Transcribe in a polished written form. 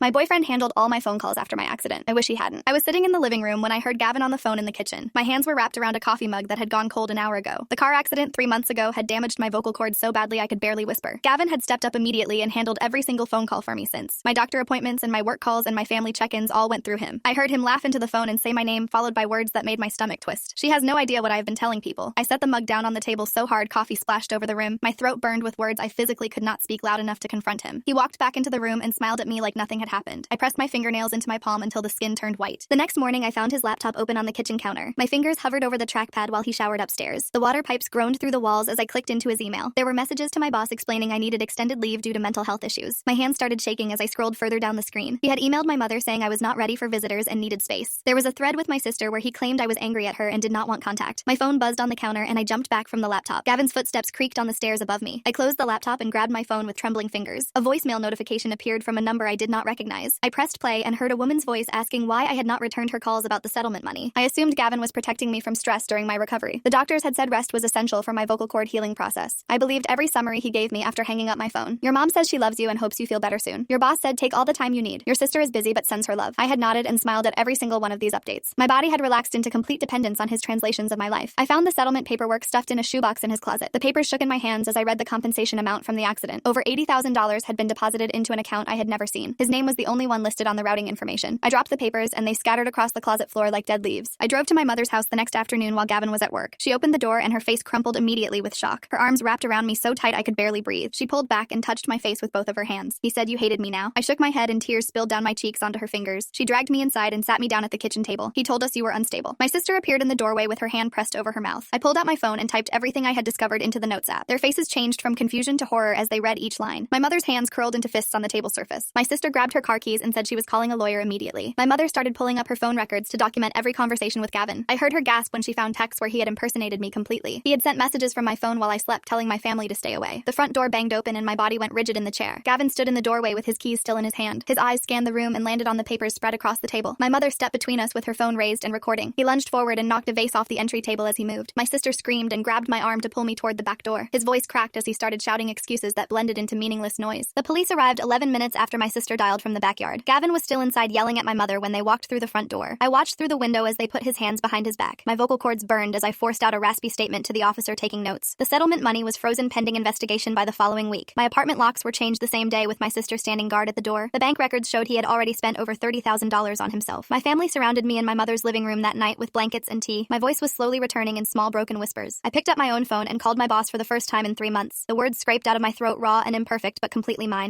My boyfriend handled all my phone calls after my accident. I wish he hadn't. I was sitting in the living room when I heard Gavin on the phone in the kitchen. My hands were wrapped around a coffee mug that had gone cold an hour ago. The car accident 3 months ago had damaged my vocal cords so badly I could barely whisper. Gavin had stepped up immediately and handled every single phone call for me since. My doctor appointments and my work calls and my family check-ins all went through him. I heard him laugh into the phone and say my name, followed by words that made my stomach twist. She has no idea what I've been telling people. I set the mug down on the table so hard coffee splashed over the rim. My throat burned with words I physically could not speak loud enough to confront him. He walked back into the room and smiled at me like nothing had happened. I pressed my fingernails into my palm until the skin turned white. The next morning, I found his laptop open on the kitchen counter. My fingers hovered over the trackpad while he showered upstairs. The water pipes groaned through the walls as I clicked into his email. There were messages to my boss explaining I needed extended leave due to mental health issues. My hands started shaking as I scrolled further down the screen. He had emailed my mother saying I was not ready for visitors and needed space. There was a thread with my sister where he claimed I was angry at her and did not want contact. My phone buzzed on the counter and I jumped back from the laptop. Gavin's footsteps creaked on the stairs above me. I closed the laptop and grabbed my phone with trembling fingers. A voicemail notification appeared from a number I did not recognize. I pressed play and heard a woman's voice asking why I had not returned her calls about the settlement money. I assumed Gavin was protecting me from stress during my recovery. The doctors had said rest was essential for my vocal cord healing process. I believed every summary he gave me after hanging up my phone. Your mom says she loves you and hopes you feel better soon. Your boss said take all the time you need. Your sister is busy but sends her love. I had nodded and smiled at every single one of these updates. My body had relaxed into complete dependence on his translations of my life. I found the settlement paperwork stuffed in a shoebox in his closet. The papers shook in my hands as I read the compensation amount from the accident. Over $80,000 had been deposited into an account I had never seen. His name was the only one listed on the routing information. I dropped the papers and they scattered across the closet floor like dead leaves. I drove to my mother's house the next afternoon while Gavin was at work. She opened the door and her face crumpled immediately with shock. Her arms wrapped around me so tight I could barely breathe. She pulled back and touched my face with both of her hands. He said, "You hated me now." I shook my head and tears spilled down my cheeks onto her fingers. She dragged me inside and sat me down at the kitchen table. "He told us you were unstable." My sister appeared in the doorway with her hand pressed over her mouth. I pulled out my phone and typed everything I had discovered into the notes app. Their faces changed from confusion to horror as they read each line. My mother's hands curled into fists on the table surface. My sister grabbed her car keys and said she was calling a lawyer immediately. My mother started pulling up her phone records to document every conversation with Gavin. I heard her gasp when she found texts where he had impersonated me completely. He had sent messages from my phone while I slept telling my family to stay away. The front door banged open and my body went rigid in the chair. Gavin stood in the doorway with his keys still in his hand. His eyes scanned the room and landed on the papers spread across the table. My mother stepped between us with her phone raised and recording. He lunged forward and knocked a vase off the entry table as he moved. My sister screamed and grabbed my arm to pull me toward the back door. His voice cracked as he started shouting excuses that blended into meaningless noise. The police arrived 11 minutes after my sister dialed from the backyard. Gavin was still inside yelling at my mother when they walked through the front door. I watched through the window as they put his hands behind his back. My vocal cords burned as I forced out a raspy statement to the officer taking notes. The settlement money was frozen pending investigation by the following week. My apartment locks were changed the same day with my sister standing guard at the door. The bank records showed he had already spent over $30,000 on himself. My family surrounded me in my mother's living room that night with blankets and tea. My voice was slowly returning in small broken whispers. I picked up my own phone and called my boss for the first time in 3 months. The words scraped out of my throat raw and imperfect but completely mine.